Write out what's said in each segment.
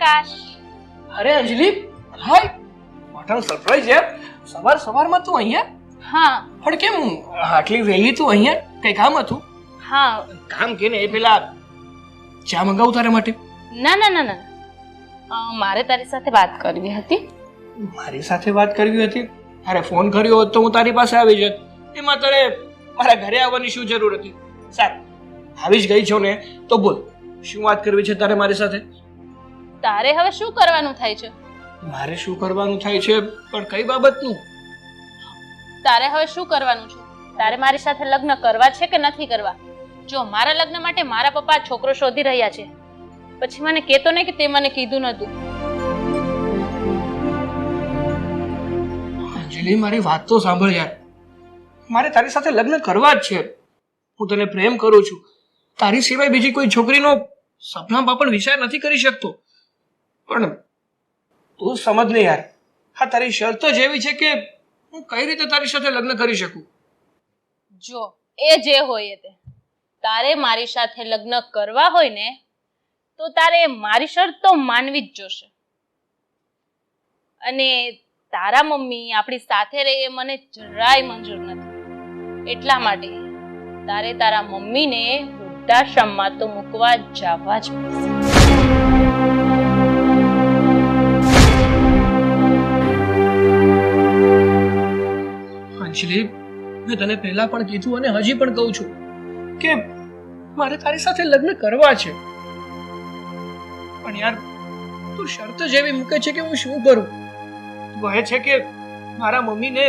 આકાશ. અરે અંજલિ, હાય. What a surprise યાર. સવારમાં તું અહીંયા? હા પણ કેમ આટલી વહેલી તું અહીંયા? કઈ કામ હતું? હા. કામ કે ને એ પેલા ચા મંગાવું તારા માટે? ના ના ના ના, મારે તારી સાથે વાત કરવી હતી. મારી સાથે વાત કરવી હતી? અરે ફોન કર્યો હોત તો હું તારી પાસે આવી જત. એમાં તારે મારા ઘરે આવવાની શું જરૂર હતી? સારું, આવી જ ગઈ છો ને તો બોલ, શું વાત કરવી છે તારે મારી સાથે? તારે હવે શું કરવાનું થાય છે? મારે શું કરવાનું થાય છે પણ કઈ બાબતનું? તારે હવે શું કરવાનું છે? તારે મારી સાથે લગ્ન કરવા છે કે નથી કરવા? જો મારા લગ્ન માટે મારા પપ્પા છોકરો શોધી રહ્યા છે, પછી મને કહેતો નહીં કે તે મને કીધું નતું. અંજલિ, મારી વાત તો સાંભળ યાર. મારે તારી સાથે લગ્ન કરવા જ છે. હું તને પ્રેમ કરું છું. તારી સિવાય બીજી કોઈ છોકરીનો સપનામાં પણ વિચાર નથી કરી શકતો. પણ તું સમજ ને યાર, હા તારી શરત જ એવી છે કે હું કઈ રીતે તારી સાથે લગ્ન કરી શકું? જો એ જે હોય તે, તારે મારી સાથે લગ્ન કરવા હોય ને તો તારે મારી શરત તો માનવી જ જોશે. અને તારા મમ્મી આપણી સાથે રહે એ મને જરાય મંજૂર નથી. એટલા માટે તારે તારા મમ્મીને વૃદ્ધાશ્રમમાં તો મૂકવા જવા જ પડશે. અંજલિ, મેં તને પહેલા પણ કીધું અને હજી પણ કહું છું કે મારે તારી સાથે લગ્ન કરવા છે. પણ યાર તું શરત જ એવી મૂકે છે કે હું શું કરું? તું કહે છે કે મારા મમ્મીને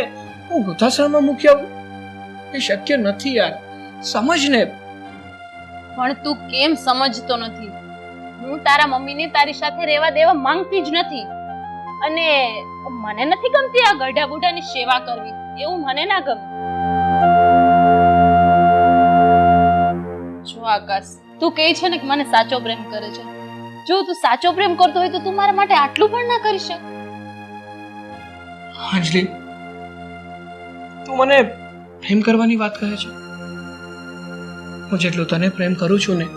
હું વૃદ્ધાશ્રમમાં મૂકી આવું. એ શક્ય નથી યાર, સમજ ને. પણ તું કેમ સમજતો નથી? હું તારા મમ્મીને તારી સાથે રહેવા દેવા માંગતી જ નથી. અને મને નથી ગમતી આ ગઢા બુઢાની સેવા કરવી. એવું મને ના ગમે. જો આકાશ, તું કહે છે ને કે મને સાચો પ્રેમ કરે છે. જો તું સાચો પ્રેમ કરતો હોય તો તું મારા માટે આટલું પણ ના કરી શક? અંજલિ, તું મને પ્રેમ કરવાની વાત કહે છે? હું જેટલો તને પ્રેમ કરું છું ને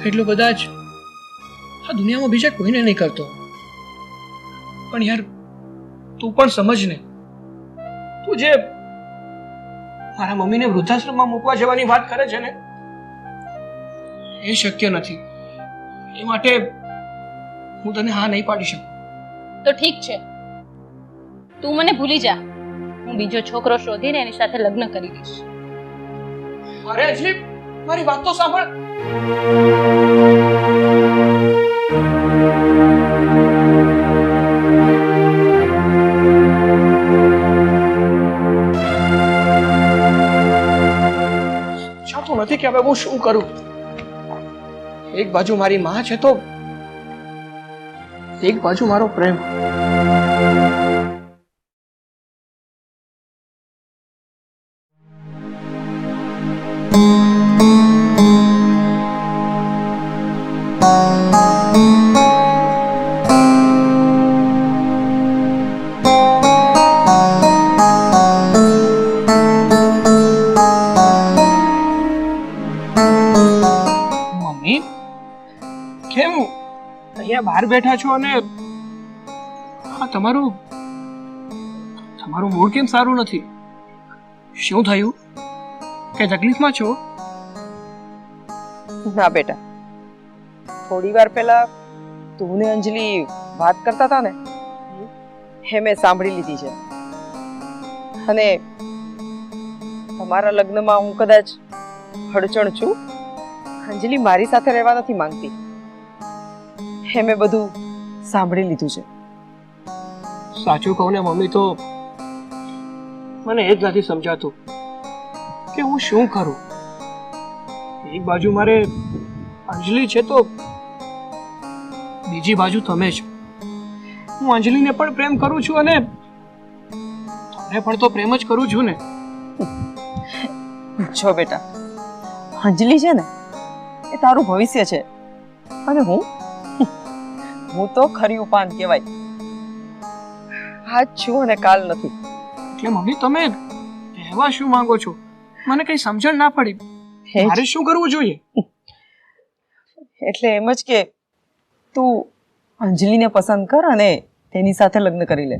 એટલું કદાચ આ દુનિયામાં બીજા કોઈને નહીં કરતો. પણ યાર તું પણ સમજ ને, તું જે મારા મમ્મીને વૃદ્ધાશ્રમમાં મૂકવા જવાની વાત કરે છે ને એ શક્ય નથી. એ માટે હું તને હા નહીં પાડી શકું. તો ઠીક છે, તું મને ભૂલી જા. હું બીજો છોકરો શોધીને એની સાથે લગ્ન કરી દઈશ. અરે અંજલિ, મારી વાત તો સાંભળ. ચાલતું નથી કે હવે હું શું કરું? એક બાજુ મારી માં છે તો એક બાજુ મારો પ્રેમ. મમ્મી, કેમ અહીંયા બહાર બેઠા છો અને હા તમારું મૂડ કેમ સારું નથી? શું થયું? કઈ તકલીફમાં છો? ના બેટા, થોડી વાર પહેલા તું ને અંજલિ વાત કરતા હતા ને એ મેં સાંભળી લીધી છે. અને તમારા લગ્નમાં હું કદાચ અડચણ છું. અંજલિ મારી સાથે રહેવા નથી માંગતી. એ મેં બધું સાંભળી લીધું છે. સાચું કહું ને મમ્મી તો મને એ જ નથી સમજાતું કે હું શું કરું. એક બાજુ મારે અંજલિ છે તો બીજી બાજુ તમે છો. હું અંજલિને પણ પ્રેમ કરું છું અને તમને પણ તો પ્રેમ જ કરું છું ને. જો બેટા, અંજલિ છે ને એ તારું ભવિષ્ય છે અને હું તો ખરી ઉપાન કહેવાય. આજ છું અને કાલ નથી. એટલે મમ્મી તમે કહેવા શું માંગો છો? મને કઈ સમજણ ના પડી. મારે શું કરવું જોઈએ? એટલે એમ જ કે તું અંજલિને પસંદ કર અને તેની સાથે લગ્ન કરી લે.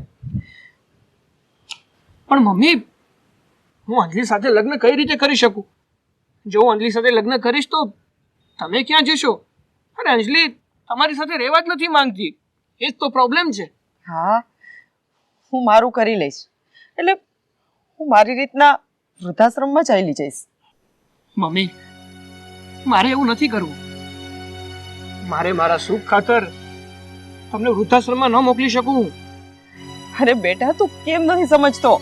પણ મમ્મી, હું અંજલિ સાથે લગ્ન કઈ રીતે કરી શકું? જો હું અંજલિ સાથે લગ્ન કરીશ તો તમે ક્યાં જશો? અરે અંજલિ તમારી સાથે રહેવા જ નથી માંગતી, એ જ તો પ્રોબ્લેમ છે. હા, હું મારું કરી લઈશ. એટલે હું મારી રીતના વૃદ્ધાશ્રમમાં ચાલી જઈશ. મમ્મી, મારે એવું નથી કરવું. મારે મારા સુખ ખાતર તમને વૃદ્ધાશ્રમમાં ન મોકલી શકું હું. અરે બેટા, તું કેમ નથી સમજતો?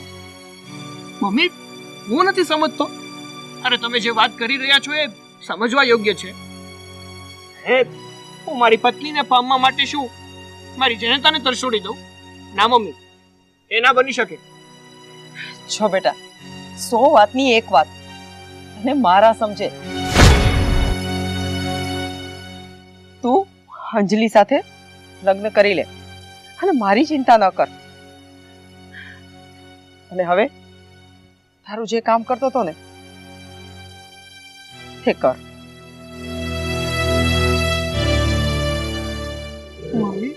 મમ્મી, હું નથી સમજતો. અરે તમે જે વાત કરી રહ્યા છો એ સમજવા યોગ્ય છે. હે, હું મારી પત્નીને પામવા માટે શું મારી જનતાને તરછોડી દઉં? ના મમ્મી, એ ના બની શકે. છો બેટા, 100 વાતની એક વાત અને મારા સમજે. તું અંજલિ સાથે લગ્ન કરી લે અને મારી ચિંતા ન કર. અને હવે તારું જે કામ કરતો હતો ને તે કર. મમ્મી,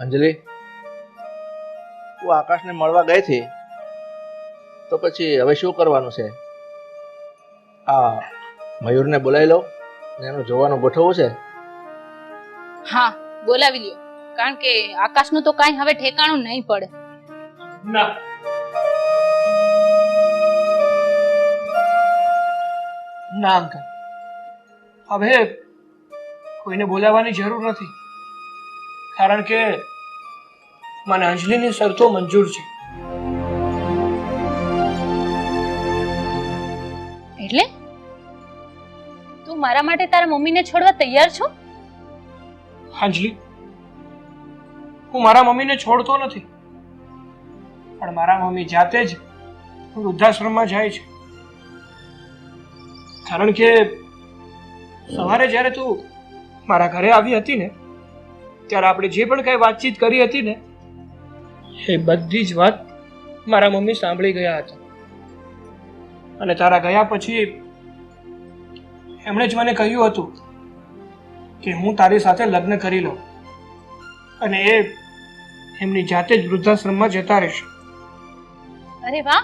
અંજલિ, તું આકાશને મળવા ગઈ હતી તો પછી હવે શું કરવાનું છે? આ મયુરને બોલાવી લો ને એનું જોવાનું ગોઠવવું છે. હા, બોલાવી લ્યો, કારણ કે આકાશનું તો કાંઈ હવે ઠેકાણું નહીં પડે. ના, ના અંકલ, હવે કોઈને બોલાવવાની જરૂર નથી, કારણ કે મને અંજલિની શરતો મંજૂર છે. એટલે તું મારા માટે તારા મમ્મીને છોડવા તૈયાર છો? અંજલિ, હું મારા મમ્મીને છોડતો નથી, પણ મારા મમ્મી જાતે જ વૃદ્ધાશ્રમમાં જાય છે. કારણ કે સવારે જ્યારે તું મારા ઘરે આવી હતી ને, ત્યારે આપણે જે પણ કઈ વાતચીત કરી હતી ને, એ બધી જ વાત મારા મમ્મી સાંભળી ગયા હતા. અને તારા ગયા પછી એમણે જ મને કહ્યું હતું કે હું તારી સાથે લગ્ન કરી લઉં અને એ એમની જાતે જ વૃદ્ધાશ્રમમાં જતા રહેશે. અરે વાહ,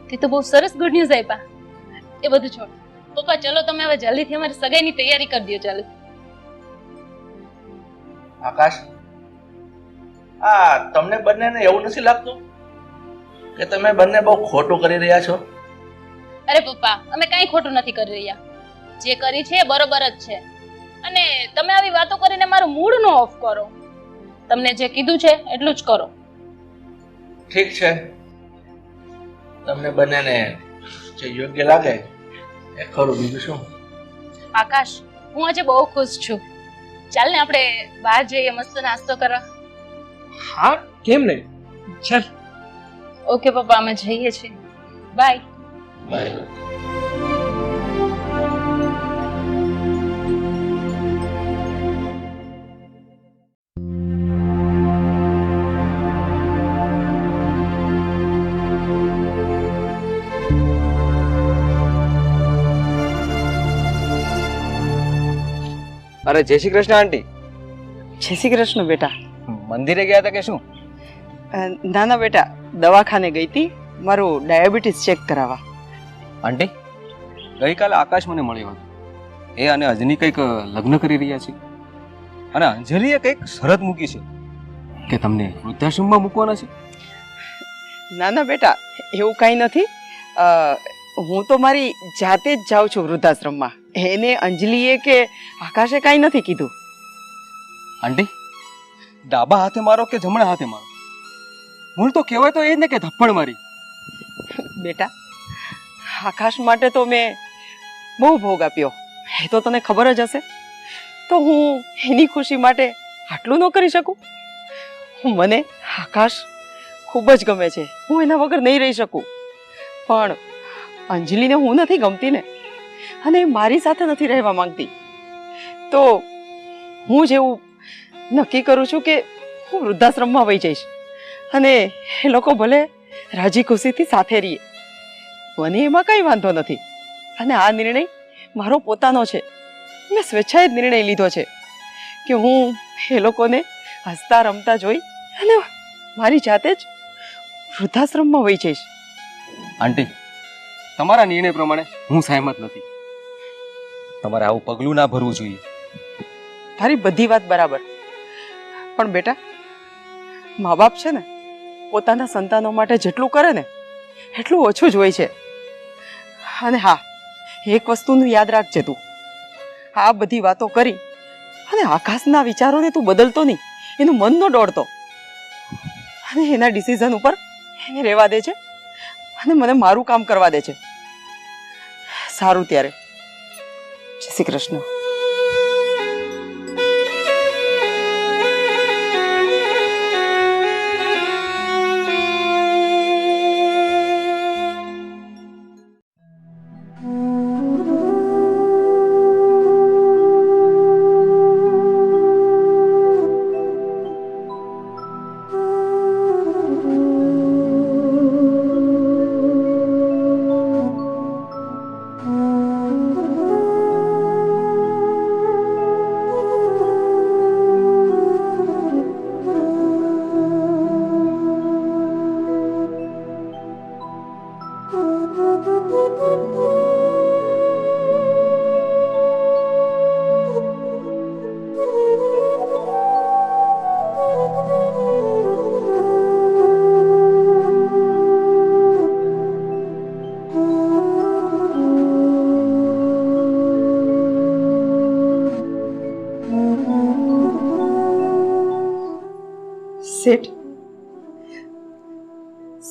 તે તો બહુ સરસ ગુડ ન્યૂઝ આપ્યા. એ બધું છોડ પપ્પા, ચલો તમે હવે જલ્દીથી અમારી સગાઈની તૈયારી કરી દો. ચાલો. આકાશ, તમને બંનેને એવું નથી લાગતું કે તમે બંને બહુ ખોટું કરી રહ્યા છો? અરે પપ્પા, અમે કાંઈ ખોટું નથી કરી રહ્યા. જે કરી છે એ બરોબર જ છે. અને તમે આવી વાતો કરીને મારું મૂડ નો ઓફ કરો. તમને જે કીધું છે એટલું જ કરો. ઠીક છે, તમને બંનેને જે યોગ્ય લાગે એ ખરું, બીજું શું. આકાશ, હું આજે બહુ ખુશ છું. ચાલ ને આપણે બહાર જઈએ મસ્ત નાસ્તો કરવા. હા, કેમ નહીં, ચાલ. ઓકે પપ્પા, અમે જઈએ છીએ. બાય. બાય. અરે જય શ્રી કૃષ્ણ આંટી. જય શ્રી કૃષ્ણ બેટા. મંદિરે ગયા હતા કે શું? ના ના બેટા, દવાખાને ગઈ હતી મારું ડાયાબિટીસ ચેક કરાવવા. આંટી, ગઈકાલે આકાશ મને મળ્યો હતો. એ અને અંજલિ કંઈક લગ્ન કરી રહ્યા છે અને અંજલિએ કંઈક શરત મૂકી છે કે તમને વૃદ્ધાશ્રમમાં મૂકવાના છે. ના ના બેટા, એવું કાંઈ નથી. હું તો મારી જાતે જ જાઉં છું વૃદ્ધાશ્રમમાં. એને અંજલિએ કે આકાશે કાંઈ નથી કીધું. આંટી, ડાબા હાથે મારો કે જમણા હાથે મારો, મૂળ તો કહેવાય તો એ જ ને કે ધપ્પડ મારી. બેટા, આકાશ માટે તો મેં બહુ ભોગ આપ્યો, એ તો તને ખબર જ હશે. તો હું એની ખુશી માટે આટલું ન કરી શકું? મને આકાશ ખૂબ જ ગમે છે, હું એના વગર નહીં રહી શકું. પણ અંજલિને હું નથી ગમતી ને, અને એ મારી સાથે નથી રહેવા માંગતી. તો હું જેવું નક્કી કરું છું કે હું વૃદ્ધાશ્રમમાં વહી જઈશ, અને એ લોકો ભલે રાજી ખુશીથી સાથે રહીએ, મને એમાં કંઈ વાંધો નથી. અને આ નિર્ણય મારો પોતાનો છે. મેં સ્વેચ્છાએ જ નિર્ણય લીધો છે કે હું એ લોકોને હસતા રમતા જોઈ અને મારી જાતે જ વૃદ્ધાશ્રમમાં વહી જઈશ. આંટી, તમારા નિર્ણય પ્રમાણે હું સહેમત નથી. તમારે આવું પગલું ના ભરવું જોઈએ. તારી બધી વાત બરાબર, પણ બેટા, મા બાપ છે ને પોતાના સંતાનો માટે જેટલું કરે ને એટલું ઓછું જ હોય છે. અને હા, એક વસ્તુનું યાદ રાખજે, તું આ બધી વાતો કરી અને આકાશના વિચારોને તું બદલતો નહીં, એનું મન ન દોડતો, અને એના ડિસિઝન ઉપર એને રહેવા દે છે અને મને મારું કામ કરવા દે છે. સારું, ત્યારે જય શ્રી કૃષ્ણ.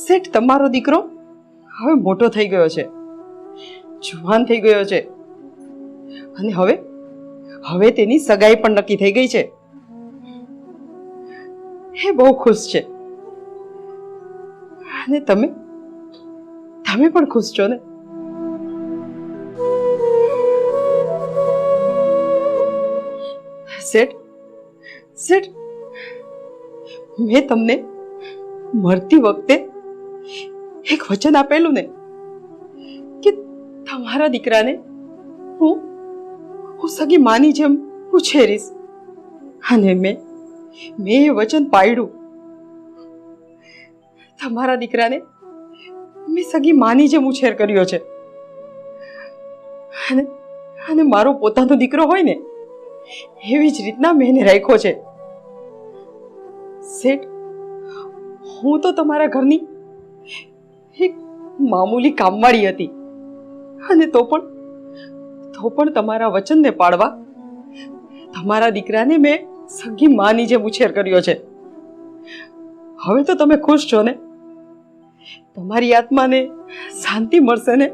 શેઠ, તમારો દીકરો હવે મોટો થઈ ગયો છે, જુવાન થઈ ગયો છે, અને હવે તેની સગાઈ પણ નક્કી થઈ ગઈ છે. એ બહુ ખુશ છે, અને તમે પણ ખુશ છો ને? શેઠ, મેં તમને મરતી વખતે એક વચન આપેલું ને કે તમારા દીકરાને હું સગી માની જેમ ઉછેરીશ, અને મેં એ વચન પાળ્યું. તમારા દીકરાને મેં સગી માની જેમ ઉછેર કર્યો છે, અને મારો પોતાનો દીકરો હોય ને એવી જ રીતના મેં એને રાખ્યો છે. શેઠ, હું તો તમારા ઘરની એક મામૂલી કામવાળી હતી, અને તો પણ તમારા વચનને પાળવા તમારા દીકરાને મેં સગી માની જેમ ઉછેર કર્યો છે. હવે તો તમે ખુશ છો ને? તમારી આત્માને શાંતિ મળશે ને?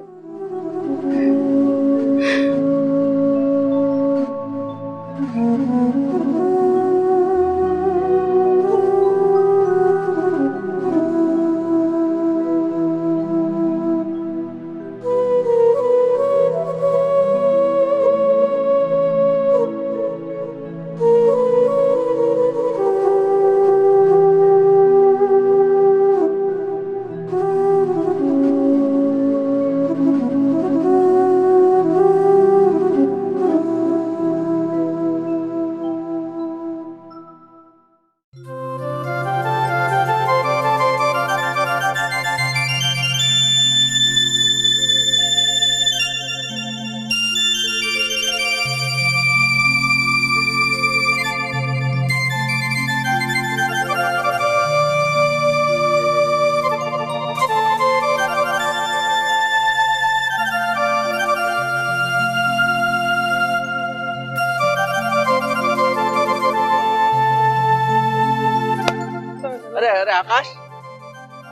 અરે આકાશ,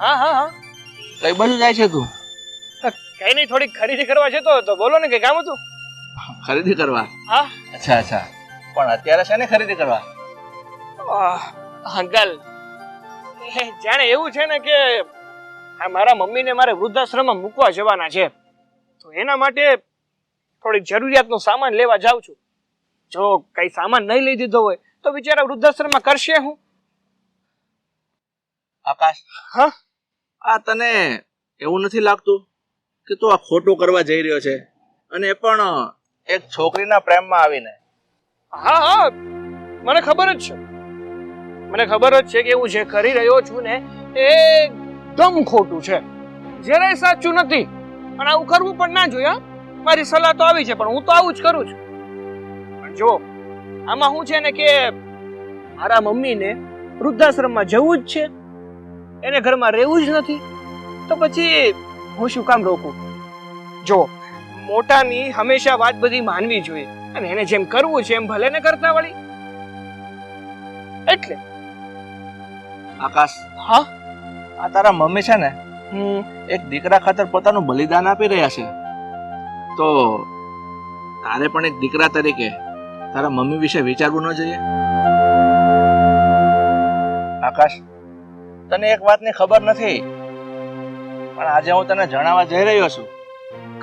હા હા હા, કઈ બાજુ જાય છે તું? કઈ નહીં, થોડીક ખરીદી કરવા છે. તો બોલો ને, કઈ કામ હતું? ખરીદી કરવા? હા. અચ્છા, પણ અત્યારે છે ને ખરીદી કરવા? અંકલ, જાણે એવું છે ને કે આ મારા મમ્મીને મારે વૃદ્ધાશ્રમમાં મૂકવા જવાના છે, તો એના માટે થોડીક જરૂરિયાતનો સામાન લેવા જાઉં છું. જો કઈ સામાન નહીં લઈ દીધો હોય તો બિચારા વૃદ્ધાશ્રમમાં કરશે હું. આકાશ, હા? આ તને એવું નથી લાગતું કે તું આ ખોટું કરવા જઈ રહ્યો છે, અને એ પણ એક છોકરીના પ્રેમમાં આવીને? હા હા, મને ખબર જ છે. મને ખબર જ છે કે હું જે કરી રહ્યો છું ને એ એકદમ ખોટું છે, જરાય સાચું નથી. અને આવું કરવું પણ ના જોઈએ. મારી સલાહ તો આવી છે, પણ હું તો આવું જ કરું છું. પણ જો આમાં શું છે ને કે મારા મમ્મીને વૃદ્ધાશ્રમમાં જવું જ છે, એને ઘરમાં રહેવું જ નથી, તો પછી હું શું કામ રોકું? જો મોટાની હંમેશા વાત બધી માનવી જોઈએ, અને એને જેમ કરવું છે એમ ભલે ને કરતા વળી. એટલે આકાશ, હા, આ તારા મમ્મી છે ને એક દીકરા ખાતર પોતાનું બલિદાન આપી રહ્યા છે, તો તારે પણ એક દીકરા તરીકે તારા મમ્મી વિશે વિચારવું ન જોઈએ? આકાશ, તને એક વાતની ખબર નથી, પણ આજે હું તને જણાવવા જઈ રહ્યો છું.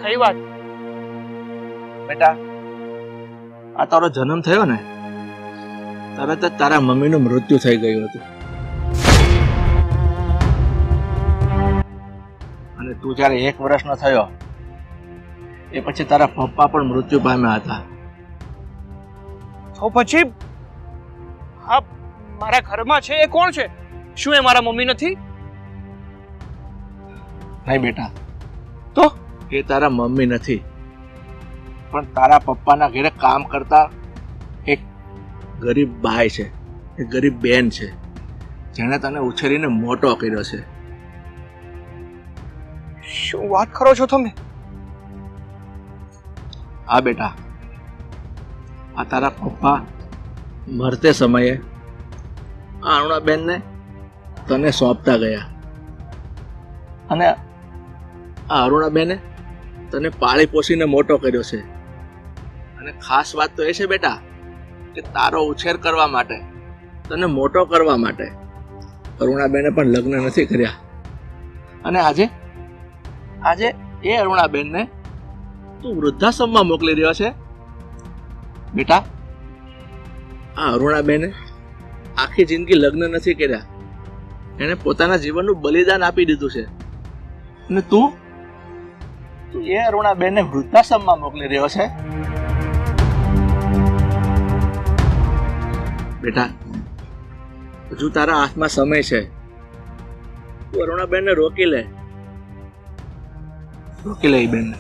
કઈ વાત? બેટા, આ તારો જન્મ થયો ને તરત જ તારા મમ્મીનું મૃત્યુ થઈ ગયું હતું, અને તું જ્યારે 1 વર્ષનો થયો એ પછી તારા પપ્પા પણ મૃત્યુ પામ્યા હતા. તો પછી હા, મારા ઘરમાં છે એ કોણ છે? શું એ મારા મમ્મી નથી? નહીં બેટા, તો એ તારા મમ્મી નથી, પણ તારા પપ્પાના ઘરે કામ કરતા એક ગરીબ બાઈ છે, એક ગરીબ બેન છે, જેણે તને ઉછેરીને મોટો કર્યો છે. શું વાત કરો છો તમે? હા બેટા, આ તારા પપ્પા મરતે સમયે આ અરુણાબેનને તને સોંપતા ગયા, અને આ અરુણાબેને તને પાળી પોષીને મોટો કર્યો છે. અને ખાસ વાત તો એ છે બેટા કે તારો ઉછેર કરવા માટે, તને મોટો કરવા માટે અરુણાબેને પણ લગ્ન નથી કર્યા, અને આજે એ અરુણાબેનને તું વૃદ્ધાશ્રમમાં મોકલી રહ્યો છે. બેટા, આ અરુણાબેને આખી જિંદગી લગ્ન નથી કર્યા, એણે પોતાના જીવનનું બલિદાન આપી દીધું છે, અને તું એ અરુણાબેનને વૃદ્ધાશ્રમમાં મોકલી રહ્યો છે. બેટા, હજુ તારા હાથમાં સમય છે, તું અરુણાબેનને રોકી લે એ બેનને.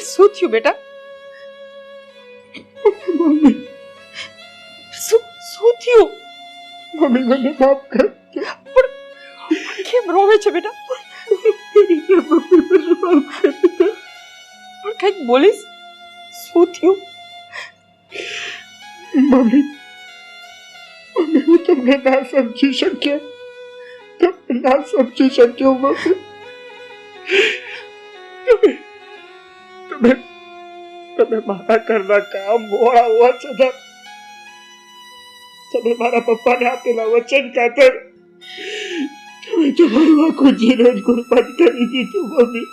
શું થયું બેટા? શું થયું? મમ્મી, મને માફ કર. પણ કેમ રોવે છે બેટા? પણ કંઈક બોલીશ. શું થયું? મમ્મી, હું તમને ના સમજી શક્યો. મમ્મી, તમે મારા ઘરના કામ મોડા હોવા છતાં તમે મારા પપ્પાને આપેલા વચન ખાતર તમે તમારું આખું જીવન કુરબાન કરી દીધું. મમ્મી,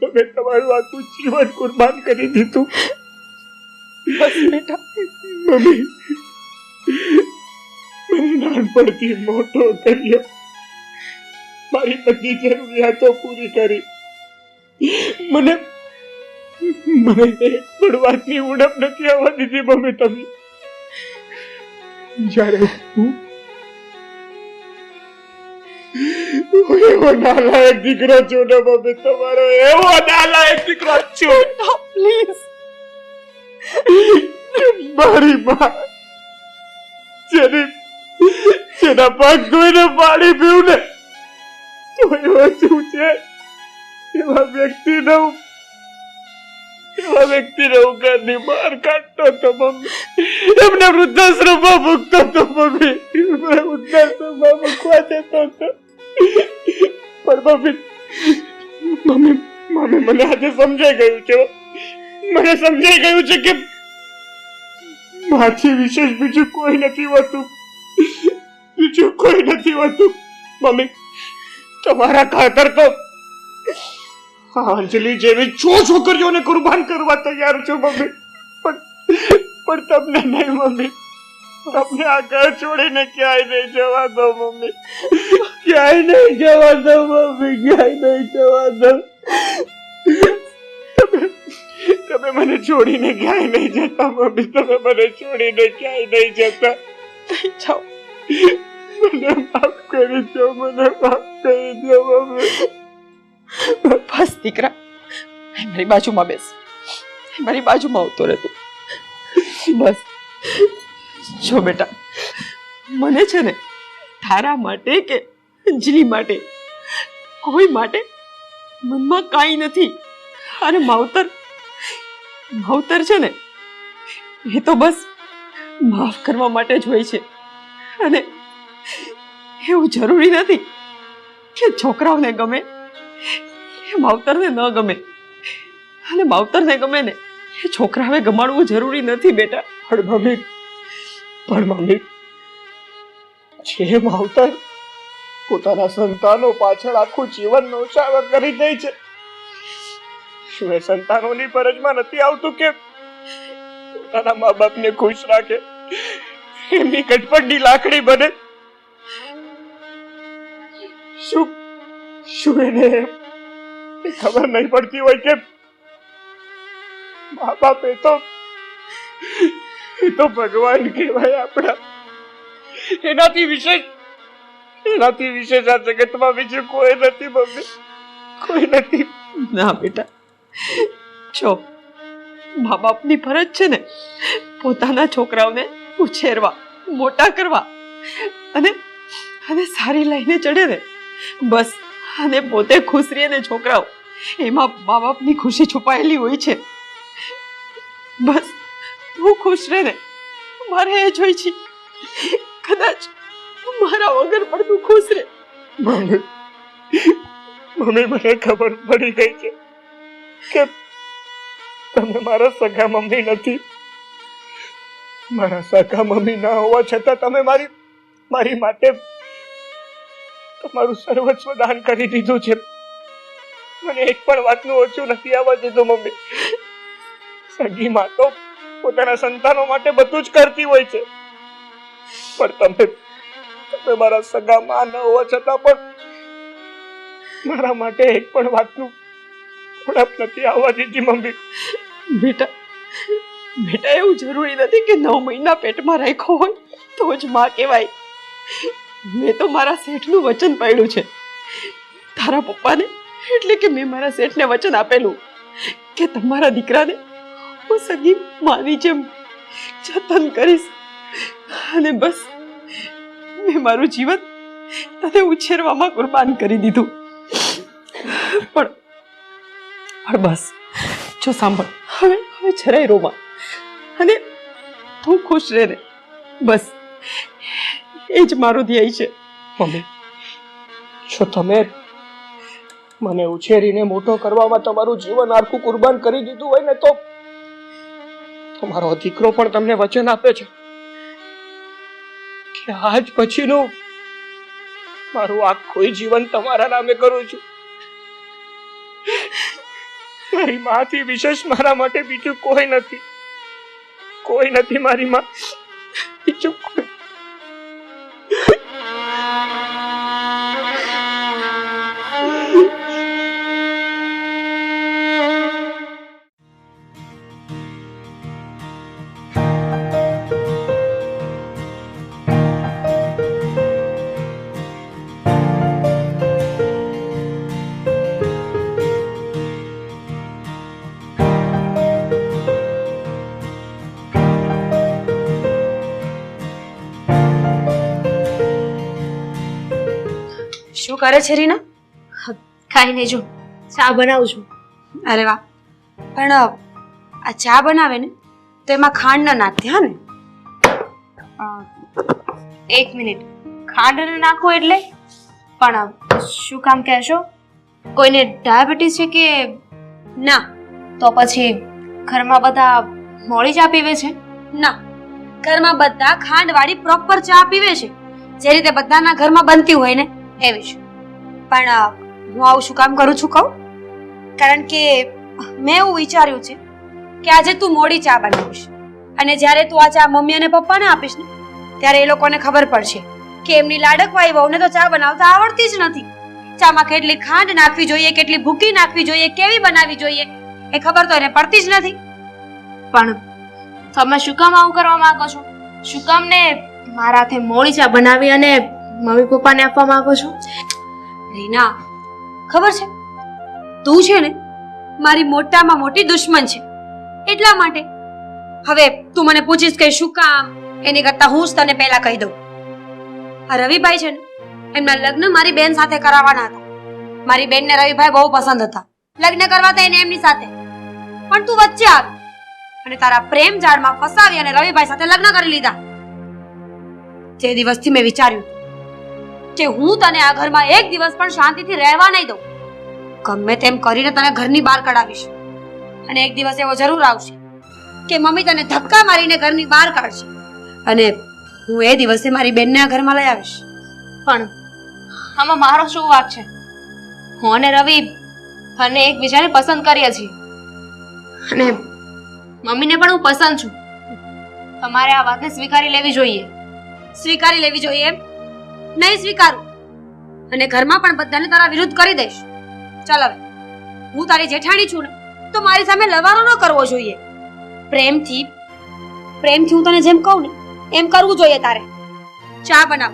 તમે તમારું આખું જીવન કુરબાન કરી દીધું. બસ બેટા. મમ્મી, મને નાનપણથી મોટો કર્યો, મારી બધી જરૂરિયાતો પૂરી કરી, મને મને એક પણ વાતની ઉણપ નથી આવવા દીધી મમ્મી તમે. જ્યારે હું એવો નાલાયક દીકરો છું ને મમ્મી, તમારો એવો નાલાયક દીકરો છું. પ્લીઝ. મારી માં જેના પગ ધોઈને પાણી પીવું ને તો એવો શું છે એવા વ્યક્તિને હું ઘરની બહાર કાઢતો હતો મમ્મી. એમને વૃદ્ધાશ્રમમાં મૂકતો હતો મમ્મી. વૃદ્ધાશ્રમમાં મૂકવા જતો હતો. પણ મમ્મી મને આજે સમજાઈ ગયું છે. મને સમજાઈ ગયું છે કે માથી વિશેષ બીજું કોઈ નથી હોતું. બીજું કોઈ નથી હોતું મમ્મી. તમારા ખાતર તો અંજલિ જેવી છોકરીઓને કુરબાન કરવા તૈયાર છું મમ્મી. પણ તમને નહીં મમ્મી. તમને આ ઘર છોડીને ક્યાંય નહીં જવા દો મમ્મી. ક્યાંય નહીં જવા દો મમ્મી. ક્યાંય નહીં જવા દો. તમે મને છોડીને ક્યાંય નહીં જતા મમ્મી. તમે મને છોડીને ક્યાંય નહીં જતા. જાઓ. મને માફ કરી દો. મને માફ કરી દો મમ્મી. બસ દીકરા, મારી બાજુમાં બેસ. મારી બાજુમાં આવતો રહેતો. બસ જો બેટા, મને છે ને તારા માટે કે અંજલિ માટે કોઈ માટે મનમાં કાંઈ નથી. અને માવતર છે ને એ તો બસ માફ કરવા માટે જ હોય છે. અને એવું જરૂરી નથી કે છોકરાઓને ગમે એ માવતરને ન ગમે, અને માવતરને ગમે ને એ છોકરાઓએ ગમાડવું જરૂરી નથી બેટા. પણ મમ્મી જે માવતર પોતાના સંતાનો પાછળ આખું જીવન નોશાવર કરી દે છે, શું એ સંતાનોની ફરજમાં નથી આવતું કે પોતાના મા બાપને ખુશ રાખે, એમની કટપટની લાકડી બને? શું એને ખબર નહીં પડતી હોય કે મા બાપ એ તો ભગવાન કહેવાય આપણા. એનાથી વિશેષ આ જગતમાં બીજું કોઈ નથી મમ્મી. કોઈ નથી. ના બેટા, જો મા બાપની ફરજ છે ને પોતાના છોકરાઓને ઉછેરવા, મોટા કરવા અને સારી લાઈને ચડે ને બસ. અને પોતે ખુશ રહે ને છોકરાઓ, એમાં મા બાપની ખુશી છુપાયેલી હોય છે. બસ તું ખુશ રહે ને મારે એ જ હોય છે. કદાચ મારા વગર પણ તું ખુશ રહે. મમ્મી મને ખબર પડી ગઈ છે કે તમે મારા સગા મમ્મી નથી. મારા સગા મમ્મી ના હોવા છતાં તમે મારી માટે તમારું સર્વસ્વ દાન કરી દીધું છે. મને એક પણ વાતનું ઓછું નથી આવવા દીધું મમ્મી. સગી માં તો પોતાના સંતાનો માટે બધું જ કરતી હોય છે, પણ તમે મારા સગા માં ન હોવા છતાં પણ મારા માટે એક પણ વાતનું ઉણપ નથી આવવા દીધી મમ્મી. બેટા એવું જરૂરી નથી કે 9 મહિના પેટમાં રાખ્યો હોય તો જ માં કહેવાય. મેં તો મારા શેઠનું વચન પાડ્યું છે તારા પપ્પાને, એટલે કે મેં મારા શેઠને વચન આપેલું કે તમારા દીકરાને હું સગી માની જેમ જતન કરીશ. અને બસ મેં મારું જીવન તને ઉછેરવામાં કુરબાન કરી દીધું. પણ બસ જો સાંભળ, હવે જરાય રોવા અને તું ખુશ રહે ને બસ, એ જ મારો ધ્યેય છે. મમ્મી, જો તમે મને ઉછેરીને મોટો કરવામાં તમારું જીવન આખું કુરબાન કરી દીધું હોય ને તો મારો દીકરો પણ તમને વચન આપે છે કે આજ પછીનું મારું આખું જીવન તમારા નામે કરું છું. મારી માથી વિશેષ મારા માટે બીજું કોઈ નથી. મારી માં બીજું કોઈ. શું કરે છે રીના? કાંઈ નહીં, જો ચા બનાવું છું. અરે વાહ, પણ આ ચા બનાવે ને તો એમાં ખાંડ ન નાખતી, હા ને? એક મિનિટ, ખાંડ ન નાખો એટલે? પણ શું કામ કહેશો? કોઈને ડાયાબિટીસ છે કે ના? તો પછી ઘરમાં બધા મોળી ચા પીવે છે? ના, ઘરમાં બધા ખાંડવાળી પ્રોપર ચા પીવે છે, જે રીતે બધાના ઘરમાં બનતી હોય ને એવી જ. પણ હું આવું શું કામ કરું છું કહું? કારણ કે મેં એવું વિચાર્યું છે કે આજે તું મોડી ચા બનાવીશ, અને જ્યારે તું આ ચા મમ્મી અને પપ્પાને આપીશ ને ત્યારે એ લોકોને ખબર પડશે કે એમની લાડકવાઈ વહુને તો ચા બનાવતા આવડતી જ નથી. ચામાં કેટલી ખાંડ નાખવી જોઈએ, કેટલી ભૂકી નાખવી જોઈએ, કેવી બનાવવી જોઈએ એ ખબર તો એને પડતી જ નથી. પણ તમે શું કામ આવું કરવા માંગો છો? શું કામ ને મારા હાથે મોળી ચા બનાવી અને મમ્મી પપ્પાને આપવા માંગો છો? રીના, ખબર છે તું છે ને મારી મોટામાં મોટી દુશ્મન છે, એટલા માટે. હવે તું મને પૂછીશ કે શું કામ, એની કરતા હું જ તને પહેલા કહી દઉં. આ રવિભાઈ છે ને, એમના લગ્ન મારી બેન સાથે કરાવવાના હતા. મારી બેનને રવિભાઈ બહુ પસંદ હતા, લગ્ન કરવા હતા એને એમની સાથે. પણ તું વચ્ચે આવી અને તારા પ્રેમ જાળમાં ફસાવી અને રવિભાઈ સાથે લગ્ન કરી લીધા. જે દિવસથી મેં વિચાર્યું કે હું તને આ ઘરમાં એક દિવસ પણ શાંતિથી રહેવા નહીં દઉં, ગમે તેમ કરીને તને ઘરની બહાર કઢાવીશ. અને એક દિવસ એવો જરૂર આવશે કે મમ્મી તને ધક્કા મારીને ઘરની બહાર કાઢશે, અને હું એ દિવસે મારી બેનને આ ઘરમાં લઈ આવીશ. પણ આમાં મારો શું વાંક છે? હું અને રવિ અને એકબીજાને પસંદ કરીએ છીએ, અને મમ્મીને પણ હું પસંદ છું. તમારે આ વાતને સ્વીકારી લેવી જોઈએ. સ્વીકારી લેવી જોઈએ એમ? નહીં સ્વીકારું, અને ઘરમાં પણ બધાને તારા વિરુદ્ધ કરી દઈશ. ચાલ હવે, હું તારી જેઠાણી છું ને, તો મારી સામે લવારો ન કરવો જોઈએ. પ્રેમથી હું તને જેમ કહું ને એમ કરવું જોઈએ તારે. ચા બનાવ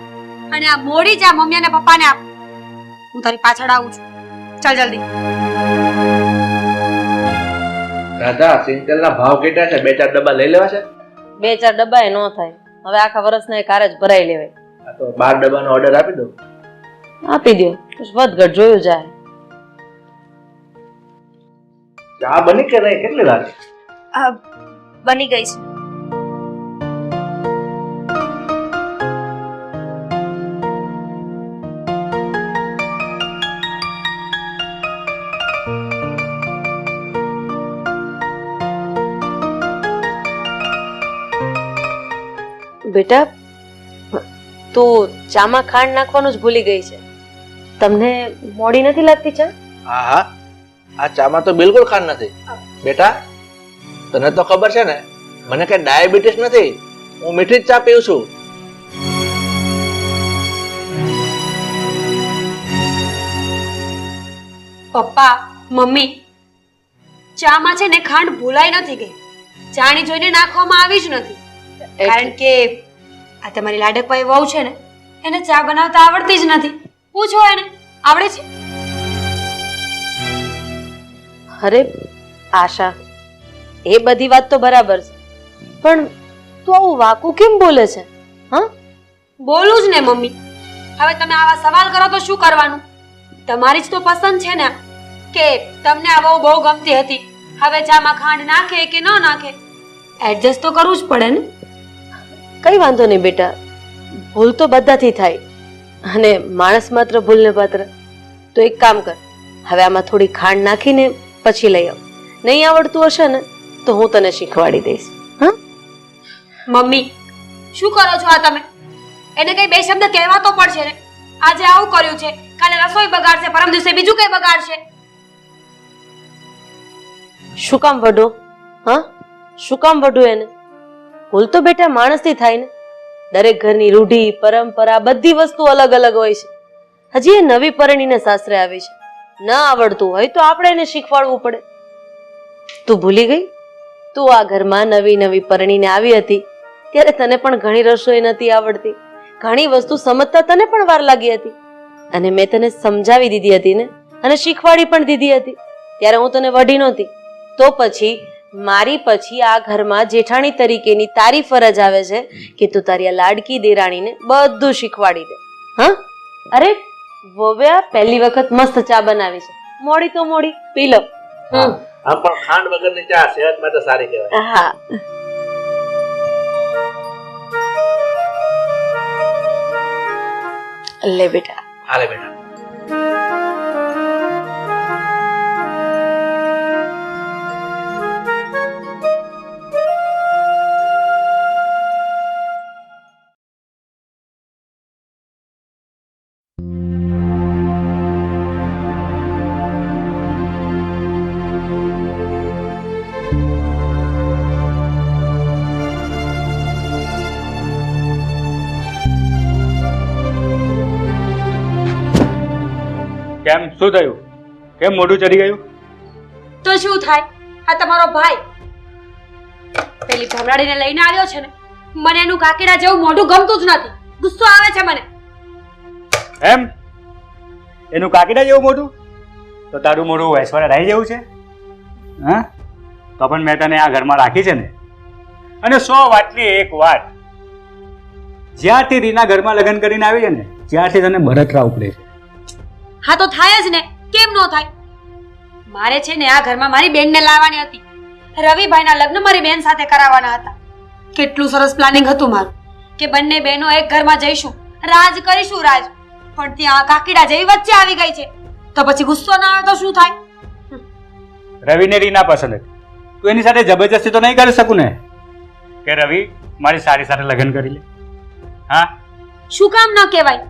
અને આ મોડી ચા મમ્મી અને પપ્પાને આપ. હું તારી પાછળ આવું છું. ચાલ જલ્દી. રાધા, સિંગતેલના ભાવ કેટલા છે? 2-4 ડબ્બા લઈ લેવા છે? 2-4 ડબ્બા એ ન થાય, હવે આખા વર્ષના એક હારે જ ભરાઈ લેવાય. આ તો 12 ડબ્બાનો ઓર્ડર આપી દો. આપી દો, વધઘટ જોયું જાય. ચા બની કે નહીં? કેટલી વાર? બની ગઈ છે. બેટા, તું ચામાં ખાંડ નાખવાનું જ ભૂલી ગઈ છે. તમને મોડી નથી લાગતી ચા? હા હા, આ ચામાં તો બિલકુલ ખાંડ નથી. બેટા, તને તો ખબર છે ને મને કઈ ડાયાબિટીસ નથી, હું મીઠી જ ચા પીઉં છું. પપ્પા, મમ્મી, ચામાં છે ને ખાંડ ભૂલાઈ નથી ગઈ, જાણી જોઈને નાખવામાં આવી જ નથી. કારણ કે આ તમારી લાડકવાઈ વહુ છે ને, એને ચા બનાવતા આવડતી જ નથી. પૂછો એને, આવડે છે? અરે આશા, એ બધી વાત તો બરાબર છે, પણ તું આવું વાકું કેમ બોલે છે? હા, બોલું જ ને મમ્મી. હવે તમે આવા સવાલ કરો તો શું કરવાનું? તમારી જ તો પસંદ છે ને કે તમને આ વહુ બહુ ગમતી હતી. હવે ચામાં ખાંડ નાખે કે ન નાખે, એડજસ્ટ તો કરવું જ પડે ને. કઈ વાંધો નહીં બેટા, ભૂલ તો બધાથી થાય, અને માણસ માત્ર ભૂલને પાત્ર. તો એક કામ કર, હવે આમાં થોડી ખાંડ નાખીને પછી લઈ આવ. નહીં આવડતું હશે ને તો હું તને શીખવાડી દઈશ. હા મમ્મી, શું કરો છો આ તમે? એને કઈ બે શબ્દ કહેવા તો પડશે ને. આજે આવું કર્યું છે, કાલે રસોઈ બગાડશે, પરમ દિવસે બીજું કઈ બગાડશે. શું કામ વઢો? હા, શું કામ વઢો એને? ભૂલ તો બેટા માણસથી થાય ને. દરેક ઘરની રૂઢી, પરંપરા, બધી વસ્તુ અલગ અલગ હોય છે. હજી એ નવી પરણીને સાસરે આવી છે, ન આવડતું હોય તો આપણે એને શીખવાડવું પડે. તું ભૂલી ગઈ? તું આ ઘરમાં નવી નવી પરણીને આવી હતી ત્યારે તને પણ ઘણી રસોઈ નથી આવડતી, ઘણી વસ્તુ સમજતા તને પણ વાર લાગી હતી, અને મેં તને સમજાવી દીધી હતી ને, અને શીખવાડી પણ દીધી હતી. ત્યારે હું તને વઢી નહોતી. તો પછી મારી પછી આ ઘરમાં જેઠાણી તરીકેની તારી ફરજ આવે છે કે તું તારી આ લાડકી દેરાણીને બધું શીખવાડી દે. હા, અરે વોવ્યા પહેલી વખત મસ્ત ચા બનાવી છે. મોડી તો મોડી પી લો. આમ પણ ખાંડ વગરની ચા સેહત માટે સારી કહેવાય. હા લે બેટા. હાલે બેટા. કેમ શું થયું? કેમ મોઢું ચડી ગયું? તો શું થાય? આ તમારો ભાઈ પેલી ભમરાડીને લઈને આવ્યો છે ને, મને એનું કાકીડા જેવું મોઢું ગમતું જ નથી. ગુસ્સો આવે છે મને. એમ એનું કાકીડા જેવું મોઢું? તો તારું મોઢું ઐશ્વર્યા રાય જેવું છે? હા, તો પણ મેં તને આ ઘરમાં રાખી છે ને. અને 100 વાતની એક વાત, જ્યારથી રીના ઘરમાં લગ્ન કરીને આવી છે ને, ત્યારથી તને બળતરા ઉપડે છે. હા તો થાય જ ને, કેમ નો થાય? મારે છે ને આ ઘરમાં મારી બેનને લાવવાની હતી. રવિભાઈના લગ્ન મારી બેન સાથે કરાવવાના હતા. કેટલું સરસ પ્લાનિંગ હતું મારું કે બંને બહેનો એક ઘરમાં જઈશું, રાજ કરીશું રાજ. પણ ત્યાં કાકીડા જેવી વચ્ચે આવી ગઈ છે, તો પછી ગુસ્સો ના આવે તો શું થાય? રવિને રીના પસંદ હતી, તું એની સાથે જબરજસ્તી તો નહીં કરી શકું ને કે રવિ મારી સારી સાથે લગ્ન કરી લે. હા, શું કામ ન કહેવાય?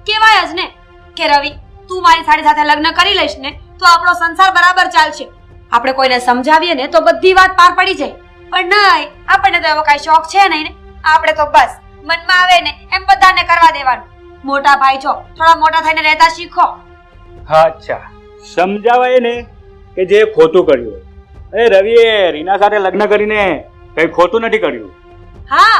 કહેવાય જ ને કે રવિ તું મારી સાડી સાથે લગ્ન કરી લઈશ ને તો આપણો સંસાર બરાબર ચાલશે. આપણે કોઈને સમજાવીએ ને તો બધી વાત પાર પડી જાય. પણ નહીં, આપણને તો એવો કઈ શોખ છે નહીં ને. આપણે તો બસ મનમાં આવે ને એમ બધાને કરવા દેવાનું. મોટા ભાઈ છો, થોડા મોટા થઈને રહેતા શીખો. હા, અચ્છા, સમજાવાય ને કે જે ખોટું કર્યું હોય. અરે રવિએ રીના સાથે લગ્ન કરીને કઈ ખોટું નથી કર્યું. હા,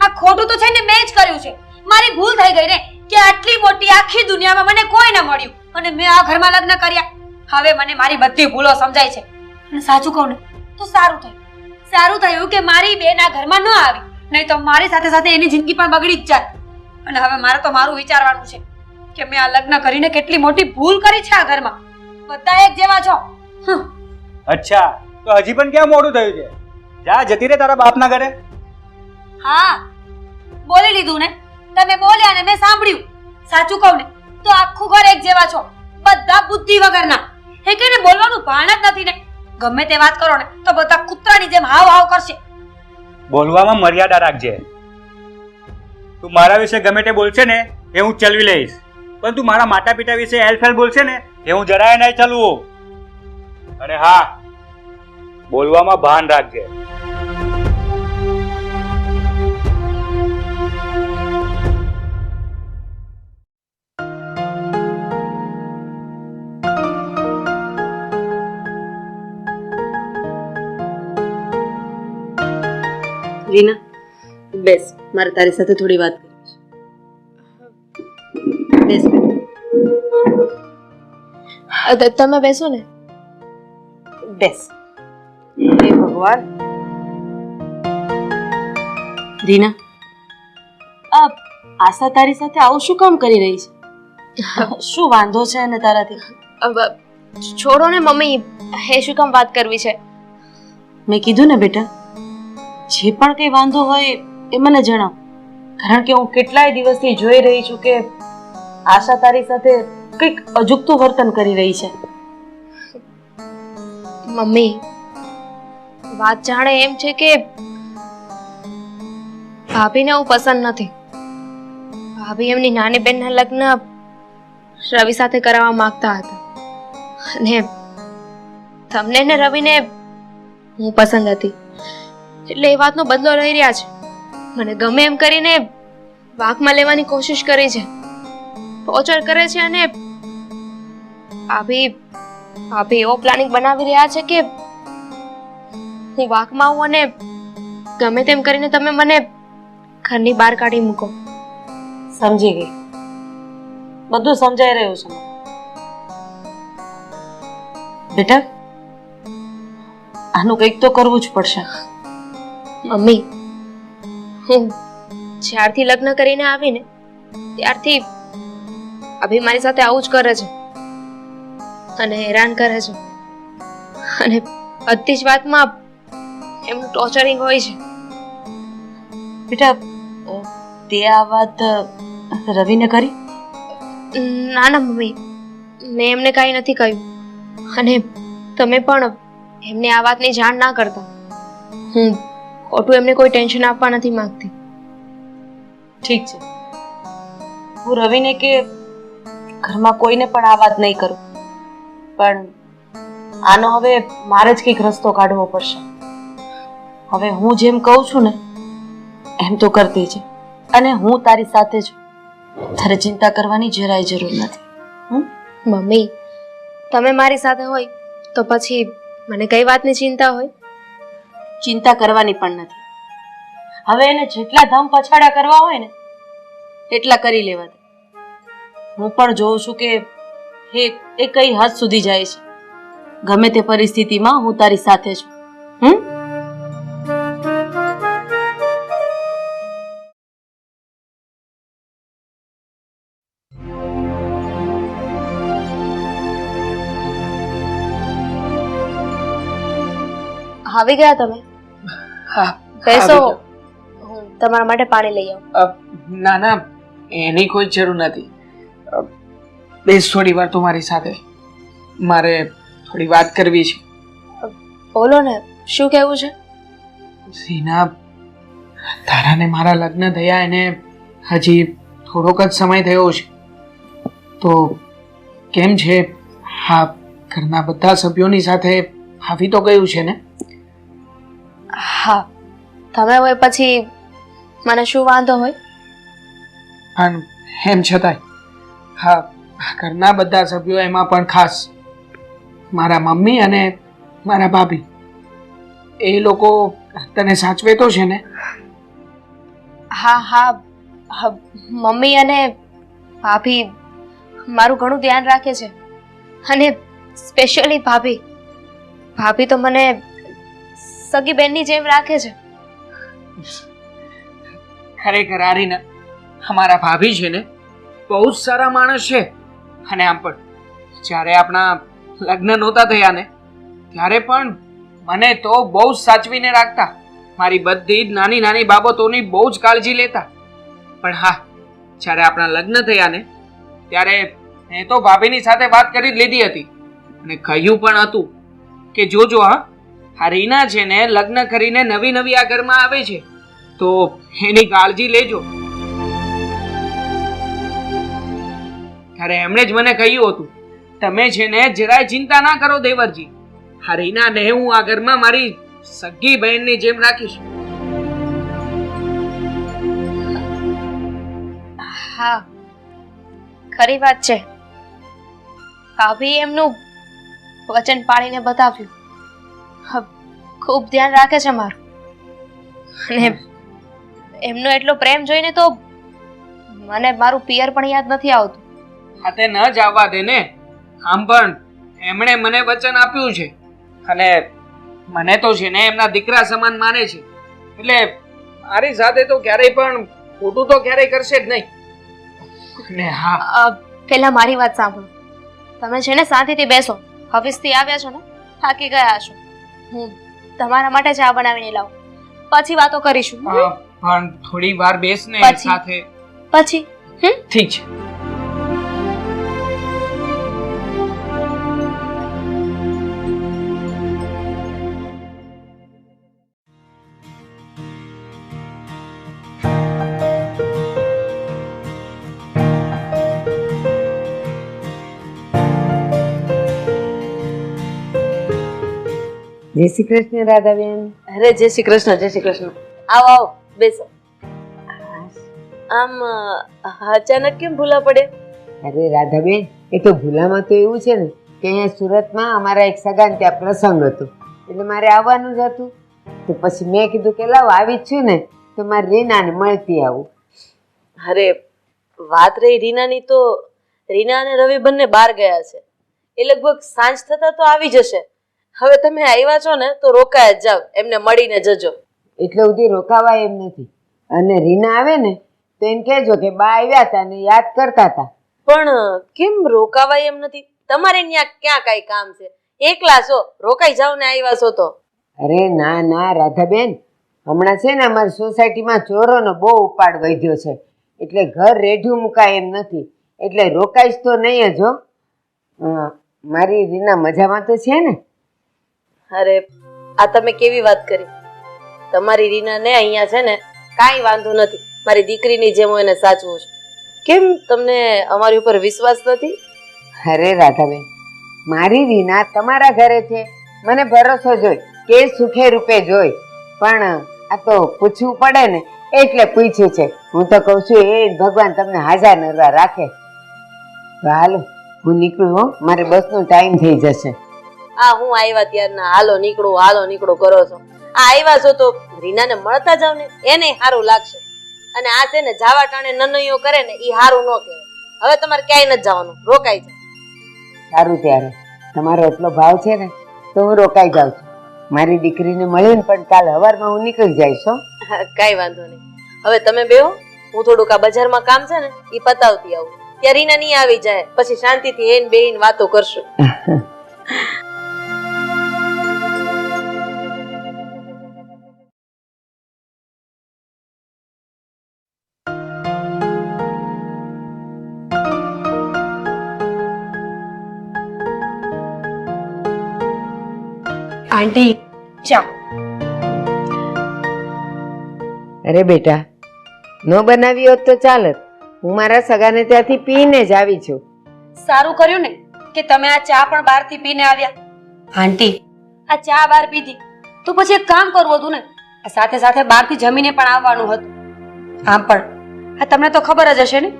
આ ખોટું તો છે ને મેં જ કર્યું છે. મારી ભૂલ થઈ ગઈ ને કે આટલી મોટી આખી દુનિયામાં મને કોઈ ન મળ્યું અને મેં આ ઘરમાં લગ્ન કર્યા. હવે મને મારી બધી ભૂલો સમજાય છે. અને સાચું કહું ને તો સારું થયું કે મારી બેન આ ઘરમાં ન આવી, નહીં તો મારી સાથે સાથે એની જિંદગી પણ બગડી જ જાત. અને હવે મારે તો મારું વિચારવાનું છે કે મેં આ લગ્ન કરીને કેટલી મોટી ભૂલ કરી છે આ ઘરમાં. બધા એક જેવા છો. અચ્છા, તો હજી પણ ક્યાં મોડું થયું છે? જા, જતી રહે તારા બાપના ઘરે. હા, બોલી લીધું ને તમે, બોલ્યા ને મેં સાંભળ્યું. સાચું કહું ને તો આખું ઘર એક જેવા છો, બધા બુદ્ધિ વગરના. હે કે ને બોલવાનું ભાન જ નથી ને. ગમે તે વાત કરો ને તો બધા કૂતરાની જેમ હાવ હાવ કરશે. બોલવામાં મર્યાદા રાખજે. તું મારા વિશે ગમે તે બોલશે ને એ હું ચલવી લઈશ, પણ તું મારા માતા પિતા વિશે હેલફેલ બોલશે ને એ હું જરાય નહીં ચલવું. અને હા, બોલવામાં ભાન રાખજે. રીના, બેસ, મારે તારી સાથે થોડી વાત કરવી છે. બેસ બેટા. તમે બેસો ને. બેસ. હે ભગવાન. રીના, આશા તારી સાથે આવું શું કામ કરી રહી છે? શું વાંધો છે અને તારાથી? છોડો ને મમ્મી, હે શું કામ વાત કરવી છે? મેં કીધું ને બેટા, જે પણ કઈ વાંધો હોય એ મને જણાવ. કારણ કે હું કેટલાય દિવસથી જોઈ રહી છું કે આશા તારી સાથે કંઈક અજુગતું વર્તન કરી રહી છે. મમ્મી, વાત જાણે એમ છે કે ભાભીને હું પસંદ નથી. ભાભી એમની નાની બેનના લગ્ન રવિ સાથે કરાવવા માંગતા હતા અને તમને ને રવિને હું પસંદ હતી, એટલે એ વાતનો બદલો લઈ રહ્યા છે. મને ગમે એમ કરીને વાંકમાં લેવાની કોશિશ કરી છે, ટોર્ચર કરે છે અને ભાભી એવો પ્લાનિંગ બનાવી રહ્યા છે કે હું વાંકમાં આવું અને ગમે તેમ કરીને તમે મને ઘરની બહાર કાઢી મૂકો. સમજી ગઈ, બધું સમજાઈ રહ્યું છે બેટા. આનું કંઈક તો કરવું જ પડશે. મમ્મી, હું જ્યારથી લગ્ન કરીને આવીને ત્યારથી ભાભી મારી સાથે આવું જ કરે છે અને હેરાન કરે છે અને બધી જ વાતમાં એમનું ટોર્ચરિંગ હોય છે. બેટા તે આ વાત રવિને કરી? ના ના મમ્મી, મેં એમને કાંઈ નથી કહ્યું અને તમે પણ એમને આ વાતની જાણ ના કરતા. હું ખોટું એમને કોઈ ટેન્શન આપવા નથી માંગતી. ઠીક છે, હું રવિને કે ઘરમાં કોઈને પણ આ વાત નહીં કરું, પણ આનો હવે મારે જ કંઈક રસ્તો કાઢવો પડશે. હવે હું જેમ કહું છું ને એમ તો કરતી છે અને હું તારી સાથે છું. તારે ચિંતા કરવાની જરાય જરૂર નથી. મમ્મી, તમે મારી સાથે હોય તો પછી મને કઈ વાતની ચિંતા હોય? ચિંતા કરવાની પણ નથી. હવે એને જેટલા ધામ પછાડા કરવા હોય ને એટલા કરી લેવા દે. હું પણ જોઉં છું કે એ કઈ હદ સુધી જાય છે. ગમે તે પરિસ્થિતિમાં હું તારી સાથે છું. આવી ગયા તમે? હા, બેસો, આવી હું તમારા માટે પાણી લઈ આવું. ના ના, એની કોઈ જરૂર નથી. બેસ થોડી વાર તું મારી સાથે, મારે થોડી વાત કરવી છે. બોલો ને, શું કહેવું છે? રીના, તારા ને મારા લગ્ન થયા એને હજી થોડોક જ સમય થયો છે, તો કેમ છે? હા, ઘરના બધા સભ્યોની સાથે આવી તો ગયું છે ને? હા, તમે હોય પછી મને શું વાંધો હોય? પણ એમ છતાંય હા, ઘરના બધા સભ્યો, એમાં પણ ખાસ મારા મમ્મી અને મારા ભાભી, એ લોકો તને સાચવે તો છે ને? હા હા, મમ્મી અને ભાભી મારું ઘણું ધ્યાન રાખે છે અને સ્પેશિયલી ભાભી તો મને સગી બેનની જેમ રાખે છે. ખરેખર આ રીના, અમારા ભાભી છે ને બહુ જ સારા માણસ છે. અને આમ પણ જ્યારે આપણા લગ્ન નહોતા થયા ને ત્યારે પણ મને તો બહુ જ સાચવીને રાખતા. મારી બધી જ નાની નાની બાબતોની બહુ જ કાળજી લેતા. પણ હા, જ્યારે આપણા લગ્ન થયા ને ત્યારે મેં તો ભાભીની સાથે વાત કરી જ લીધી હતી અને કહ્યું પણ હતું કે જોજો હા, આ રીના છે ને લગ્ન કરીને નવી નવી આ ઘરમાં આવે છે તો એની કાળજી લેજો. ત્યારે એમણે જ મને કહ્યું હતું, તમે છે ને જરાય ચિંતા ના કરો દેવરજી, આ રીનાને હું આ ઘરમાં મારી સગી બહેનની જેમ રાખીશ. હા, ખરી વાત છે. ભાભી એમનું વચન પાળીને બતાવ્યું. ખૂબ ધ્યાન રાખે છે મારું અને એમનો એટલો પ્રેમ જોઈને તો મને મારું પિયર પણ યાદ નથી આવતું. હા, તે ન જ આવવા દે ને. આમ પણ એમણે મને વચન આપ્યું છે અને મને તો છે ને એમના દીકરા સમાન માને છે, એટલે મારી સાથે તો ક્યારેય પણ ખોટું તો ક્યારેય કરશે જ નહીં. ને હા, પહેલા મારી વાત સાંભળો. તમે છે ને શાંતિથી બેસો. ઓફિસથી આવ્યા છો ને, થાકી ગયા છો. હું તમારા માટે ચા બનાવીને લાવું, પછી વાતો કરીશું. પણ થોડી વાર બેસ ને પછી? સાથે. પછી ઠીક છે. જય શ્રી કૃષ્ણ રાધાબેન. અરે જય શ્રી કૃષ્ણ, જય શ્રી કૃષ્ણ. આવો આવો, બેસો. આમ અચાનક કેમ ભૂલા પડે? અરે રાધાબેન, એ તો ભૂલામાં તો એવું છે ને કે અહીંયા સુરતમાં અમારા એક સગાને ત્યાં પ્રસંગ હતો એટલે મારે આવવાનું જ હતું. તો પછી મેં કીધું કે લાવ આવી જ છું ને તો મારે રીનાને મળતી આવું. અરે વાત રહી રીનાની, તો રીના અને રવિ બંને બહાર ગયા છે. એ લગભગ સાંજ થતા તો આવી જશે. હવે તમે આવ્યા છો ને તો રોકાયા જ જાવ, એમને મળીને જજો. એટલે સુધી રોકાવા એમ નથી. અને રીના આવે ને તો એમ કહેજો કે બા આવ્યા હતા ને યાદ કરતા હતા. પણ કેમ રોકાવાય એમ નથી? તમારે ત્યાં ક્યાં કઈ કામ છે? એકલા છો, રોકાઈ જાવ ને આવ્યા છો તો. અરે ના ના રાધાબેન, હમણાં છે ને અમારી સોસાયટીમાં ચોરોનો બહુ ઉપાડ વધ્યો છે, એટલે ઘર રેઢું મુકાય એમ નથી, એટલે રોકાઈશ તો નહીં જ હો. મારી રીના મજામાં તો છે ને? અરે આ તમે કેવી વાત કરી? તમારી રીના ને અહીંયા છે ને કાંઈ વાંધો નથી. મારી દીકરીની જેમ હું એને સાચવું છું. કેમ તમને અમારી ઉપર વિશ્વાસ નથી? અરે રાધાબેન, મારી રીના તમારા ઘરે છે, મને ભરોસો જોઈ કે સુખે રૂપે જોઈ, પણ આ તો પૂછવું પડે ને એટલે પૂછ્યું છે. હું તો કહું છું એ ભગવાન તમને હાજર નરવા રાખે. તો હાલો હું નીકળું હો, મારે બસનો ટાઈમ થઈ જશે. આ હું આવ્યા ત્યારના હાલો નીકળું કરો છો. આ આવ્યા છો તો રીનાને મળતા જાવ ને, એને સારું લાગશે. અને આ છે ને જાવા ટાણે નનૈયો કરે ને એ સારું ન કહેવાય. હવે તમારે ક્યાંય નથી જવાનું, રોકાઈ જાવ. સારું, ત્યારે તમારો એટલો ભાવ છે ને તો હું રોકાઈ જાઉં છું. મારી દીકરીને મળીને પણ કાલ સવારમાં હું નીકળી જઈશ હો. કાંઈ વાંધો નહીં. હવે તમે બેહો, હું થોડુંક આ બજારમાં કામ છે ને એ પતાવતી આવું. ત્યાં રીના નહીં આવી જાય, પછી શાંતિથી હેન બેહીન વાતો કરશું. આંટી ચા. અરે બેટા, ન બનાવી હોત તો ચાલત, હું મારા સગાને ત્યાંથી પીને જ આવી છું. સારું કર્યું ને કે તમે આ ચા પણ બહારથી પીને આવ્યા. આંટી, આ ચા બહાર પીધી તો પછી એક કામ કરવું હતું ને, આ સાથે સાથે બહારથી જમીને પણ આવવાનું હતું. આમ પણ આ તમને તો ખબર જ હશે ને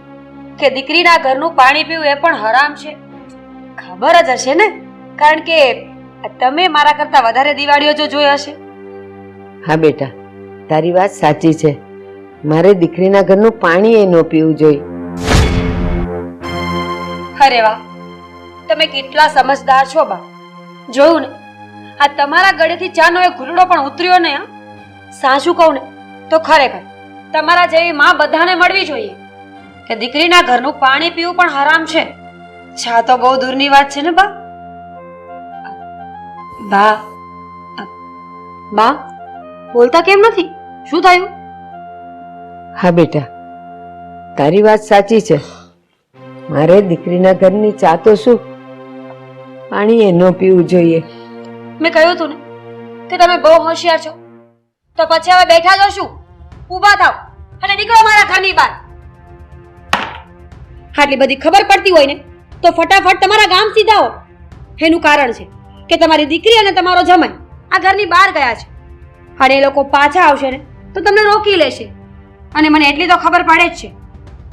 કે દીકરીના ઘરનું પાણી પીવું એ પણ હરામ છે. ખબર જ હશે ને, કારણ કે તમે મારા કરતા વધારે દિવાળીઓ જો જોઈ હશે. હા બેટા, તારી વાત સાચી છે. મારે દીકરીના ઘરનું પાણી એ ન પીવું જોઈએ. અરે વાહ, તમે કેટલા સમજદાર છો બા. જોયું ને, આ તમારા ગળેથી ચાનો એક ઘૂંટડો પણ ઉતર્યો ને. સાચું કહું ને તો ખરેખર તમારા જેવી માં બધાને મળવી જોઈએ કે દીકરીના ઘરનું પાણી પીવું પણ હરામ છે. ચા તો બહુ દૂરની વાત છે ને બા. બા બા બોલતા કેમ નથી? શું થયું? હા બેટા, તારી વાત સાચી છે. મારે દીકરીના ઘરની ચા તો શું, પાણી એ ન પીવું જોઈએ. મેં કહ્યું હતું ને કે તમે બહુ હોશિયાર છો, તો પછી હવે બેઠા છો શું? ઊભા થાવ અને નીકળો મારા ઘરની બહાર. આટલી બધી ખબર પડતી હોય ને તો ફટાફટ તમારા ગામ સીધા હો. એનું કારણ છે કે તમારી દીકરી અને તમારો જમાઈ આ ઘરની બહાર ગયા છે, અને એ લોકો પાછા આવશે ને તો તમને રોકી લેશે. અને મને એટલી તો ખબર પડે જ છે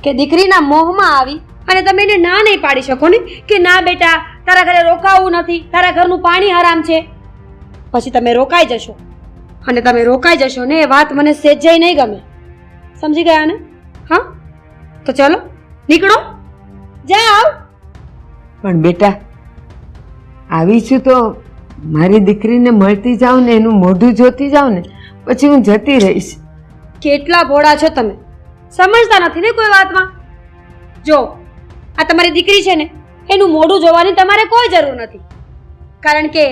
કે દીકરીના મોહમાં આવી અને તમે એને ના નહીં પાડી શકો ને કે ના બેટા, તારા ઘરે રોકાવું નથી, તારા ઘરનું પાણી હરામ છે. પછી તમે રોકાઈ જશો, અને તમે રોકાઈ જશો ને એ વાત મને સહેજે નહીં ગમે. સમજી ગયા ને? હા, તો ચલો નીકળો, જાઓ. પણ બેટા, આવી છું તો મારી દીકરીને મળતી જાઉં ને એનું મોઢું જોતી જાઉં ને પછી હું જતી રહીશ. કેટલા ભોળા છો તમે, સમજતા નથી ને કોઈ વાતમાં. જો આ તમારી દીકરી છે ને, એનું મોઢું જોવાની તમારે કોઈ જરૂર નથી, કારણ કે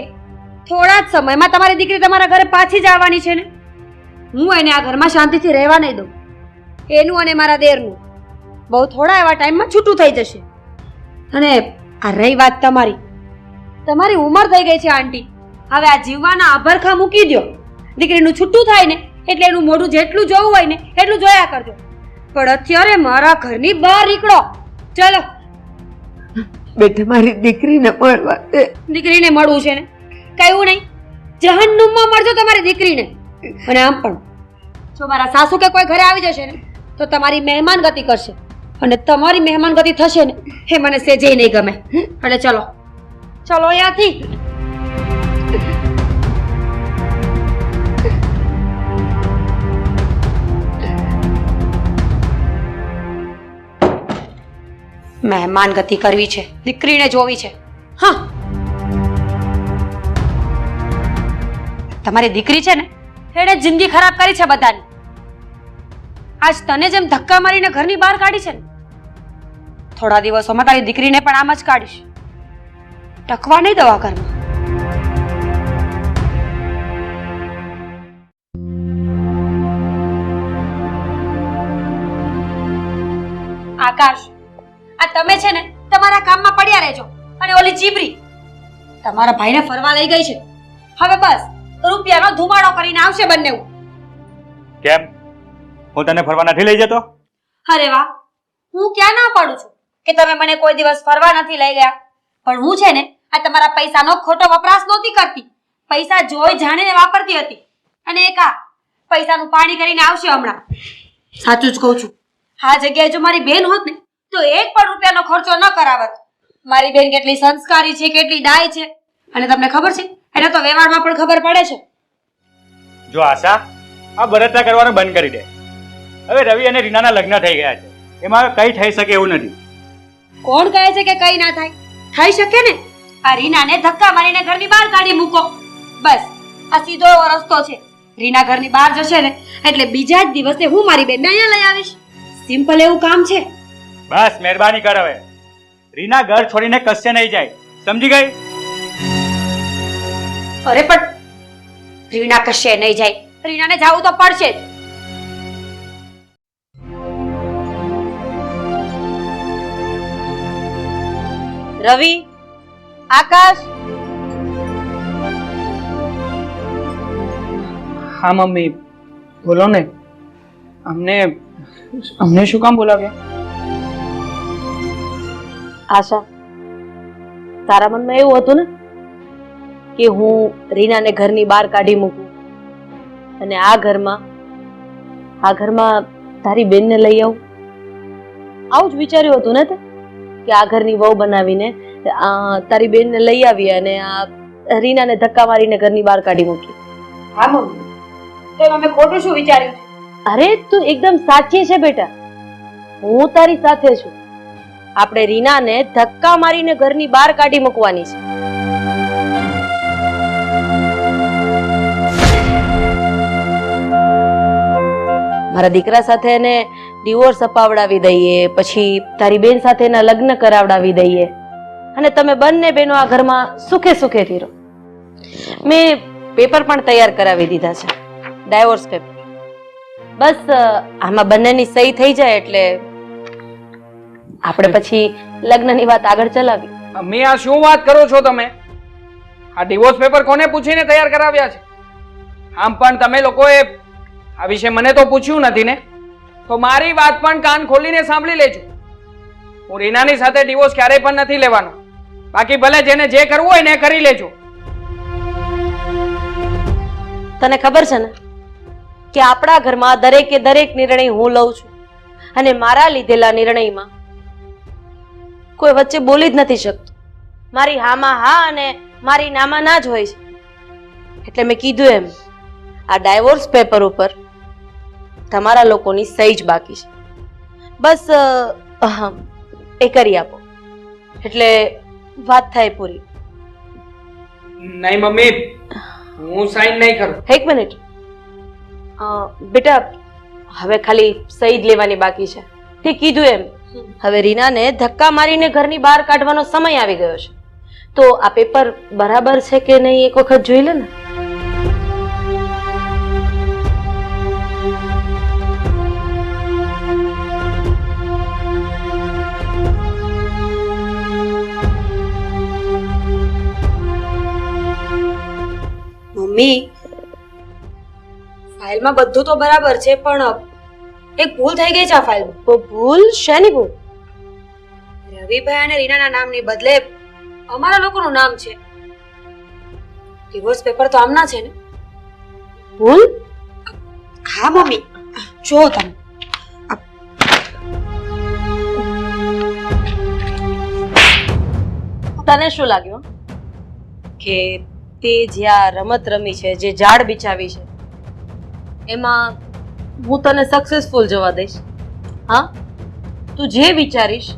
થોડા જ સમયમાં તમારી દીકરી તમારા ઘરે પાછી જ આવવાની છે ને. હું એને આ ઘરમાં શાંતિથી રહેવા નહીં દઉં. એનું અને મારા દેરનું બહુ થોડા એવા ટાઈમમાં છૂટું થઈ જશે. અને આ રહી વાત તમારી ઉંમર થઈ ગઈ છે આંટી. હવે આ જીવવાના આભરખા મૂકી દો. દીકરીનું છૂટું થાય ને એટલે એનું મોઢું જેટલું જોવું હોય ને એટલું જોયા કરજો. પણ અત્યારે મારા ઘરની બહાર નીકળો, ચલો. બેટા, મારી દીકરીને મળવા દે. દીકરીને મળવું છે ને, કયું નહીં, જહન્નુમમાં મળજો તમારી દીકરીને. અને આમ પણ જો મારા સાસુ કે કોઈ ઘરે આવી જશે ને તો તમારી મહેમાન ગતિ કરશે, અને તમારી મહેમાન ગતિ થશે ને એ મને સેજે નહીં ગમે. એટલે ચલો અહીંયાથી. મહેમાન ગતિ કરવી છે, દીકરીને જોવી છે. હા, તમારી દીકરી છે ને એણે જિંદગી ખરાબ કરી છે બધાની. આજ તને જેમ ધક્કા મારીને ઘરની બહાર કાઢી છે ને, થોડા દિવસોમાં તારી દીકરીને પણ આમ જ કાઢીશ. ટકવા નહીં દવા ઘરમાં. આકાશ, આ તમે છે ને તમારા કામમાં પડ્યા રહેજો. અને ઓલી ચીબરી તમારા ભાઈને ફરવા લઈ ગઈ છે. હવે બસ રૂપિયાનો ધુમાડો કરીને આવશે બંને. કેમ હું તને ફરવા નથી લઈ જતો? અરે વાહ, હું ક્યાં ના પાડું છું કે તમે મને કોઈ દિવસ ફરવા નથી લઈ ગયા. પણ હું છે ને આ તમારા પૈસાનો ખોટો વપરાશ નહોતી કરતી. પૈસા જોઈ જાણીને વાપરતી હતી. અને એક આ પૈસાનું પાણી કરીને આવશે હમણાં. સાચું જ કહું છું, આ જગ્યાએ જો મારી બેન હોત ને તો એક પણ રૂપિયાનો ખર્ચો ન કરાવત. મારી બેન કેટલી સંસ્કારી છે, કેટલી ડાય છે. અને તમને ખબર છે, એને તો વ્યવહારમાં પણ ખબર પડે છે. જો આશા, આ બળતરા કરવાનું બંધ કરી દે. હવે રવિ અને રીનાના લગ્ન થઈ ગયા છે, એમાં કઈ થઈ શકે એવું નથી. કોણ કહે છે કે કઈ ના થાય? થઈ શકે ને. આ રીનાને ધક્કા મારીને ઘરની બહાર કાઢી મૂકો. બસ આ સીધો એવો રસ્તો છે. રીના ઘરની બહાર જશે ને એટલે બીજા જ દિવસે હું મારી બેનને અહીંયા લઈ આવીશ. સિમ્પલ એવું કામ છે. બસ મહેરબાની કર હવે. રીના ઘર છોડીને કશે નહીં જાય, સમજી ગઈ? અરે પણ રીના કશે નહીં જાય. રીનાને જાવું તો પડશે જ. રવિ, આકાશ, હા મમ્મી બોલો ને. અમને શું કામ બોલાવ્યા? આશા, તારા મનમાં એવું હતું ને કે હું રીનાને ઘરની બહાર કાઢી મૂકું અને આ ઘરમાં તારી બેનને લઈ આવું. આવું જ વિચાર્યું હતું ને તે કે આ ઘરની વહુ બનાવીને તારી બેનને લઈ આવી અને આ રીનાને ધક્કા મારીને ઘરની બહાર કાઢી મૂકી. હા મમ્મી, તો એમાં મેં ખોટું શું વિચાર્યું છે? અરે તું એકદમ સાચી છે બેટા, હું તારી સાથે છું. આપણે રીનાને ધક્કા મારીને ઘરની બહાર કાઢી મૂકવાની છે. મારા દીકરા સાથે એને ડિવોર્સ અપાવડાવી દઈએ, પછી તારી બેન સાથે એના લગ્ન કરાવડાવી દઈએ અને તમે બંને બહેનો આ ઘરમાં સુખે સુખેથી રહો. મેં પેપર પણ તૈયાર કરાવી દીધા છે, ડાયવોર્સ પેપર. બસ આમાં બંનેની સહી થઈ જાય એટલે આપણે પછી લગ્નની વાત આગળ ચલાવી. મમ્મી આ શું વાત કરો છો તમે? આ ડિવોર્સ પેપર કોને પૂછીને તૈયાર કરાવ્યા છે? આમ પણ તમે લોકોએ આ વિશે મને તો પૂછ્યું નથી ને. તો મારી વાત પણ કાન ખોલીને સાંભળી લેજો. હું રીનાની સાથે ડિવોર્સ ક્યારેય પણ નથી લેવાનો. બાકી ભલે જેને જે કરવું હોય ને એ કરી લેજો. તને ખબર છે ને કે આપણા ઘરમાં દરેકે દરેક નિર્ણય હું લઉં છું અને મારા લીધેલા નિર્ણયમાં કોઈ વચ્ચે બોલી જ નથી શકતું. મારી હામાં હા અને મારી નામાં ના જ હોય છે. એટલે મેં કીધું એમ આ ડાયવોર્સ પેપર ઉપર તમારા લોકોની સહી જ બાકી છે. બસ એ કરી આપો એટલે વાત થાય પૂરી. નહીં મમ્મી, હું સાઈન નહીં કરું. એક મિનિટ બેટા, હવે ખાલી સહી જ લેવાની બાકી છે. તે કીધું એમ હવે રીનાને ધક્કા મારીને ઘરની બહાર કાઢવાનો સમય આવી ગયો છે. તો આ પેપર બરાબર છે કે નહીં એક વખત જોઈ લે ને. મમ્મી, ફાઇલમાં બધું તો બરાબર છે પણ એક ભૂલ થઈ ગઈ છે આ ફાઇલમાં. તો ભૂલ શેની ભૂલ? રવિભાઈ અને રીનાના નામની બદલે અમારા લોકોનું નામ છે. ડિવોર્સ પેપર તો આમના છે ને. ભૂલ? હા મમ્મી, જો તમે. તને શું લાગ્યું કે તે જ્યાં રમત રમી છે, જે ઝાડ બિછાવી છે, એમાં હું તને સક્સેસફુલ જવા દઈશ? હા, તું જે વિચારીશ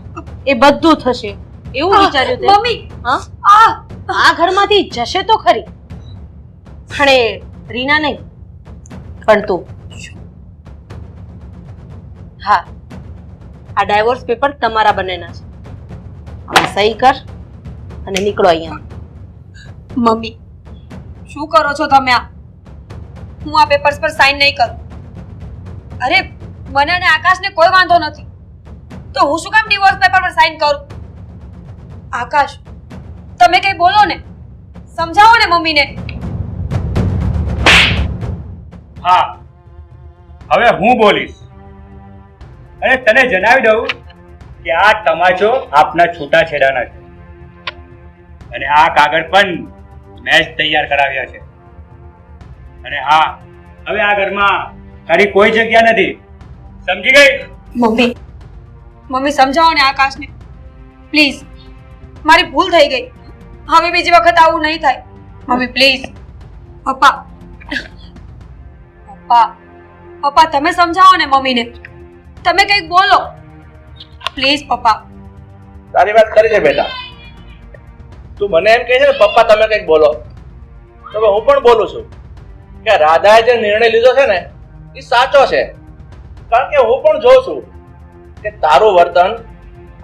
એ બધું થશે એવું વિચાર્યું તે? મમ્મી, હા, આ ઘરમાંથી જશે તો ખરી, પણ એ રીના નહીં, પણ તું. હા, આ ડાયવોર્સ પેપર તમારા બંનેના છે. આમાં સહી કર અને નીકળો અહીંયા. મમ્મી શું કરો છો તમે આ? હું આ પેપર્સ પર સાઈન નહીં કરું. અરે મને અને આકાશને કોઈ વાંધો નથી, તો હું શું કામ ડિવોર્સ પેપર પર સાઈન કરું? આકાશ તમે કઈ બોલો ને, સમજાવો ને મમ્મીને. હા, હવે હું બોલીશ. અને તને જણાવી દઉં કે આ તમાચો આપના છૂટાછેડાના છે અને આ કાગળ પણ મેં જ તૈયાર કરાવ્યા છે. અને હા, હવે આ ઘરમાં તારી કોઈ જગ્યા નથી, સમજી ગઈ? મમ્મી સમજાવો ને આકાશને પ્લીઝ. મારી ભૂલ થઈ ગઈ, હવે બીજી વખત આવું નહીં થાય. Mummy please. પપ્પા પપ્પા પપ્પા તમે સમજાવો ને મમ્મીને, તમે કંઈક બોલો પ્લીઝ. પપ્પા તારી વાત કરી છે બેટા. તું મને એમ કહે છે ને પપ્પા તમે કંઈક બોલો, તો હવે હું પણ બોલું છું કે રાધાએ જે નિર્ણય લીધો છે ને એ સાચો છે. કારણ કે હું પણ જોઉં છું કે તારું વર્તન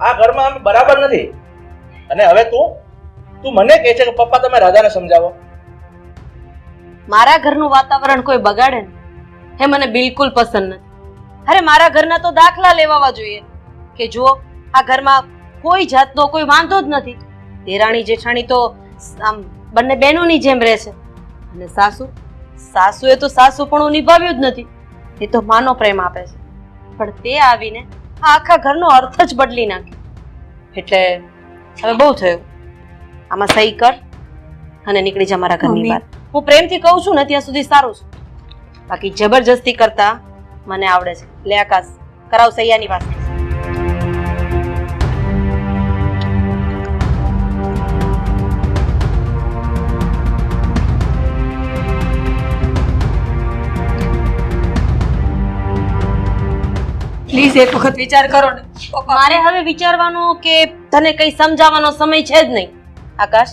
આ ઘરમાં બરાબર નથી. અને હવે તું મને કહે છે કે પપ્પા તમે રાધાને સમજાવો. મારા ઘરનું વાતાવરણ કોઈ બગાડે ને એ મને બિલકુલ પસંદ નથી. અરે મારા ઘરના તો દાખલા લેવાવા જોઈએ કે જુઓ આ ઘરમાં કોઈ જાતનો કોઈ વાંધો જ નથી. દેરાણી જેઠાણી તો આમ બંને બહેનોની જેમ રહે છે. અને સાસુએ તો સાસુપણું નિભાવ્યું જ નથી. એ તો માનો પ્રેમ આપે છે. પણ તે આવીને આ આખા ઘરનો અર્થ જ બદલી નાખ્યો. એટલે હવે બહુ થયું. આમાં સહી કર અને નીકળી જા મારા ઘરની બહાર. હું પ્રેમથી કહું છું ને ત્યાં સુધી સારું છે, બાકી જબરજસ્તી કરતા મને આવડે છે. લે આકાશ, કરાવ સૈયાની વાત. પ્લીઝ એક વખત વિચાર કરો ને પપ્પા. મારે હવે વિચારવાનો કે તને કઈ સમજાવવાનો સમય છે જ નહીં. આકાશ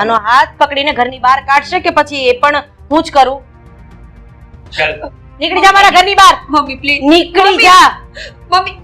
આનો હાથ પકડીને ઘરની બહાર કાઢશે કે પછી એ પણ હું જ કરું? ચાલ નીકળી જા મારા ઘરની બહાર. Mummy please. નીકળી જા. મમ્મી